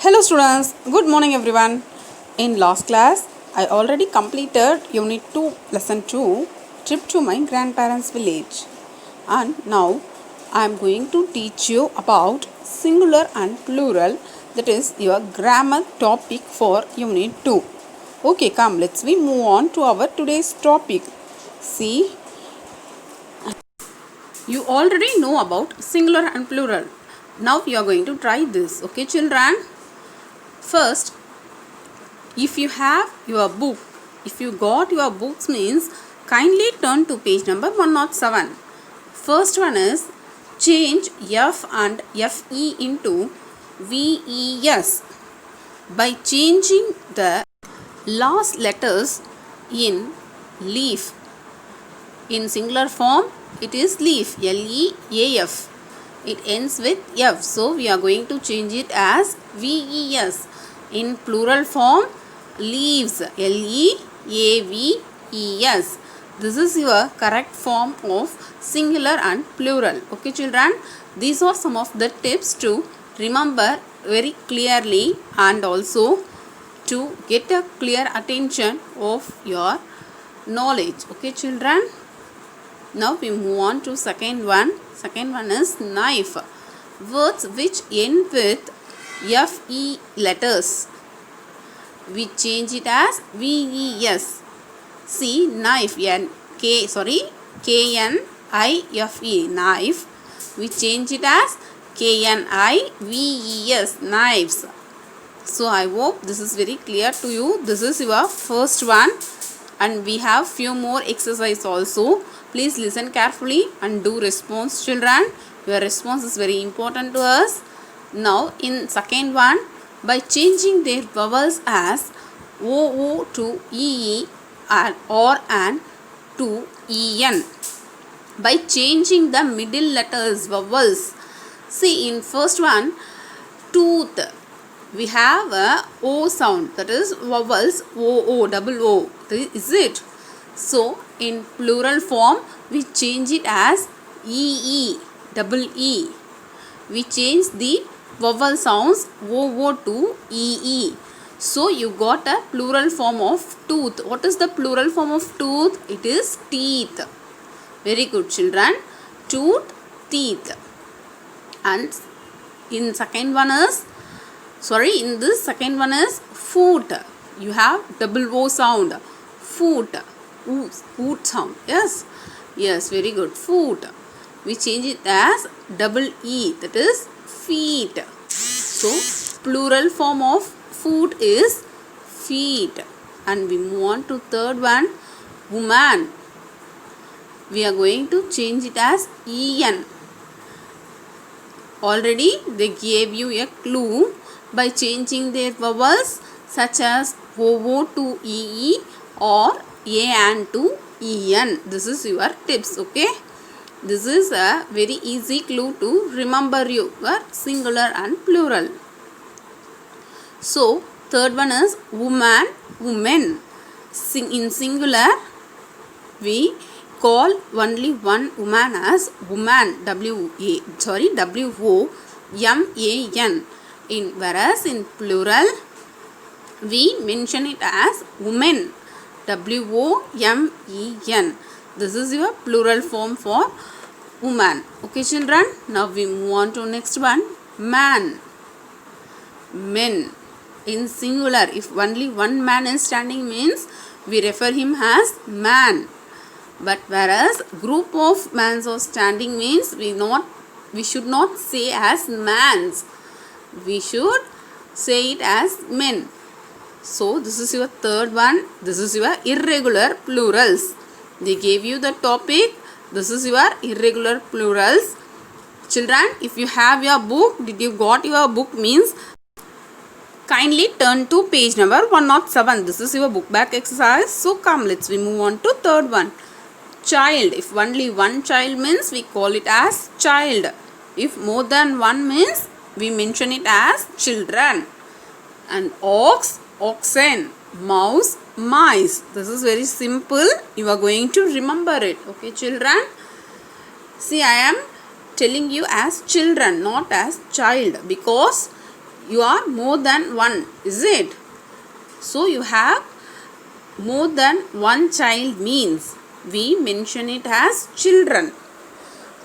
Hello students, good morning everyone. In last class, I already completed Unit 2, Lesson 2, Trip to my grandparents' village. And now, I am going to teach you about singular and plural, that is your grammar topic for Unit 2. Okay, come, let's we move on to our today's topic. See, you already know about singular and plural. Now we are going to try this. Okay, children? First, if you have your book, if you got your books means kindly turn to page number 107. First one is change F and FE into VES by changing the last letters in leaf. In singular form it is leaf, LEAF. It ends with F, so we are going to change it as VES. In plural form, leaves, LEAVES. This is your correct form of singular and plural. Okay children, these are some of the tips to remember very clearly and also to get a clear attention of your knowledge. Okay children. Now we move on to second one. Second one is knife. Words which end with FE letters, we change it as VES. See, knife, KNIFE, knife. We change it as KNIVES, knives. So I hope this is very clear to you. This is your first one, and we have few more exercise also. Please listen carefully and do response, children. Your response is very important to us. Now in second one, by changing their vowels as OO to EE or and to EN. By changing the middle letters vowels. See, in first one, tooth, we have a O sound, that is vowels OO, double O, is it? So in plural form we change it as EE, double E. We change the vowel sounds OO to EE. So you got a plural form of tooth. What is the plural form of tooth? It is teeth. Very good children. Tooth, teeth. And in second one is, in this second one is foot. You have double O sound. Foot. Oot sound. Yes. Yes, very good. Foot. We change it as double E, that is feet. So plural form of foot is feet. And we move on to third one, woman. We are going to change it as EN. Already they gave you a clue by changing their vowels such as OO to EE or AN to EN. This is your tips, okay? This is a very easy clue to remember your singular and plural. So, third one is woman, women. In singular, we call only one woman as woman, WOMAN. Whereas in plural, we mention it as women, WOMEN. This is your plural form for woman. Okay children, now we move on to next one, man, men. In singular, if only one man is standing means we refer him as man. But whereas group of mans are standing means we should not say as mans. We should say it as men. So this is your third one. This is your irregular plurals. They gave you the topic. This is your irregular plurals. Children, if you have your book, did you got your book means kindly turn to page number 107. This is your book back exercise. So come, let's we move on to third one. Child. If only one child means we call it as child. If more than one means we mention it as children. And ox, oxen. Mouse, mice. This is very simple. You are going to remember it. Okay children. See, I am telling you as children, not as child, because You are more than one, is it? So you have more than one child means we mention it as children.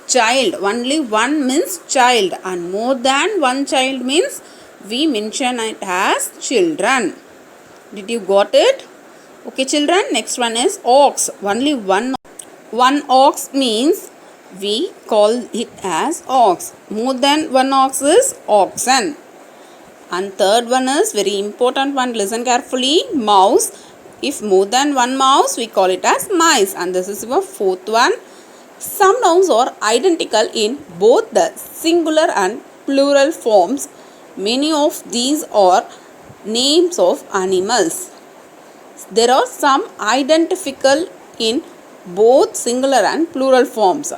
Child, only one means child, and more than one child means we mention it as children. Did you got it? Okay children, next one is ox. Only one ox means we call it as ox. More than one ox is oxen. And third one is very important one, listen carefully, mouse. If more than one mouse, we call it as mice. And this is your fourth one. Some nouns are identical in both the singular and plural forms. Many of these are names of animals. There are some identical in both singular and plural forms.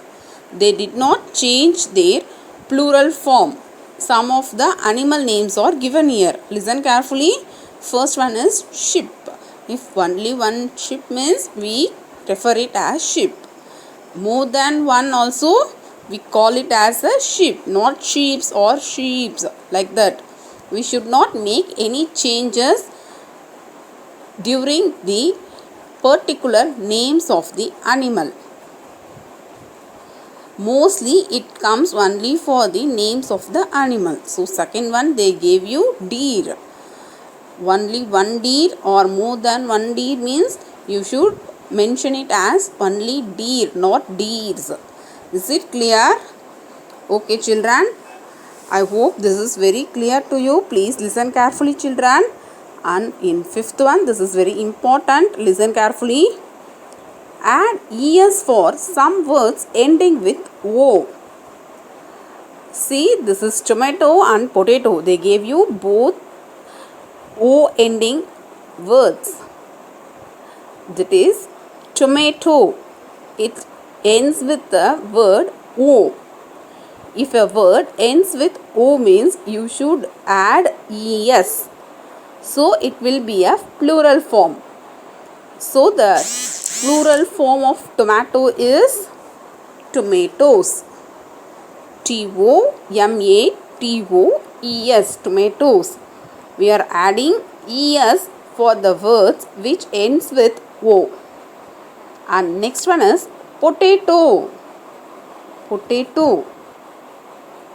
They did not change their plural form. Some of the animal names are given here. Listen carefully. First one is sheep. If only one sheep means we refer it as sheep. More than one also we call it as a sheep, not sheeps or sheeps, like that. We should not make any changes during the particular names of the animal. Mostly it comes only for the names of the animal. So second one they gave you deer. Only one deer or more than one deer means you should mention it as only deer, not deers. Is it clear? Okay children, I hope this is very clear to you. Please listen carefully children. And in fifth one, this is very important. Listen carefully. Add es for some words ending with o. See, this is tomato and potato. They gave you both o ending words. That is tomato. It ends with the word o. If a word ends with o means you should add es. So it will be a plural form. So the plural form of tomato is tomatoes. T-O-M-A-T-O-E-S, tomatoes. We are adding es for the words which ends with o. And next one is potato. Potato.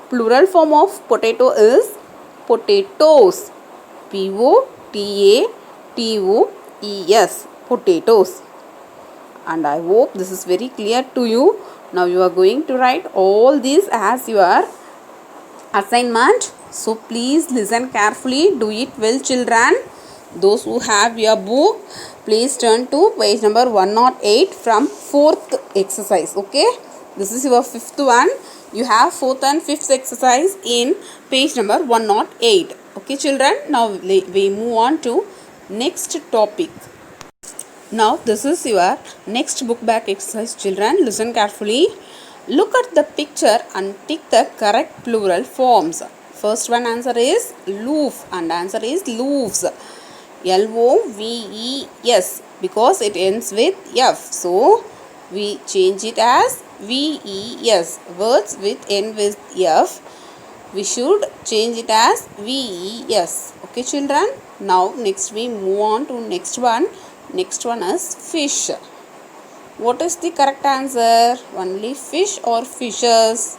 Plural form of potato is potatoes. P-O-T-A-T-O-E-S, potatoes. And I hope this is very clear to you. Now you are going to write all these as your assignment. So please listen carefully. Do it well children. Those who have your book, please turn to page number 108 from 4th exercise. Okay. This is your 5th one. You have 4th and 5th exercise in page number 108. Okay children. Now we move on to next topic. Now this is your next book back exercise children. Listen carefully. Look at the picture and tick the correct plural forms. First one answer is loof and answer is loofs. L-O-V-E-S because it ends with F. So we change it as V-E-S. Words with end with F, we should change it as V-E-S. Okay children. Now next we move on to next one. Next one is fish. What is the correct answer? Only fish or fishes?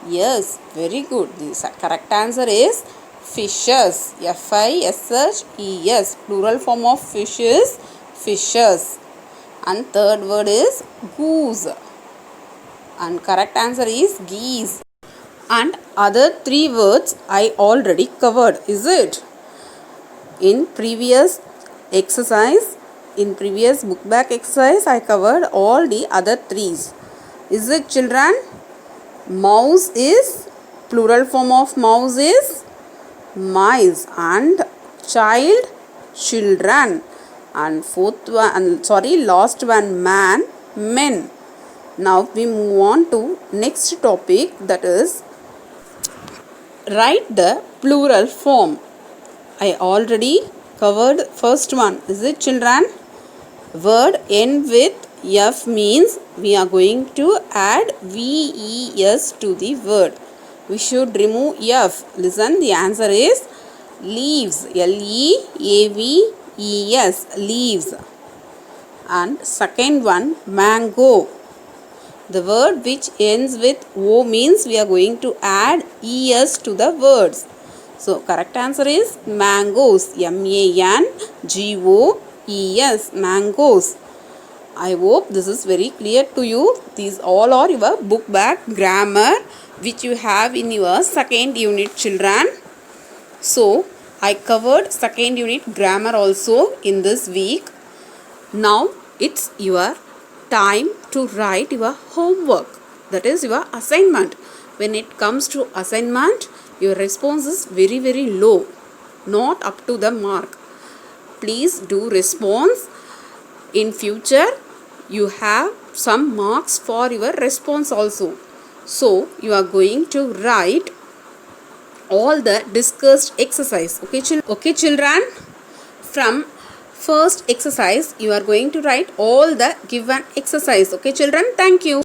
Yes, very good. The correct answer is fishes. F-I-S-H-E-S. Plural form of fish is fishes. And third word is goose. And correct answer is geese. And other three words I already covered. Is it? In previous exercise, in previous book back exercise, I covered all the other threes. Is it children? Mouse is, plural form of mouse is mice, and child, children, and last one man, men. Now we move on to next topic, that is write the plural form. I already covered first one. Is it children? Word end with F means we are going to add VES to the word. we should remove F. Listen, the answer is leaves. Leaves. Leaves. And second one, mango. The word which ends with O means we are going to add ES to the words. So correct answer is mangoes. MANGOES. Mangoes. I hope this is very clear to you. These all are your book bag grammar which you have in your second unit, children. So I covered second unit grammar also in this week. Now it's your time to write your homework, that is your assignment. When it comes to assignment, your response is very low, not up to the mark. Please do response. In future you have some marks for your response also. So you are going to write all the discussed exercise. Okay children, from first exercise you are going to write all the given exercise. Okay children, thank you.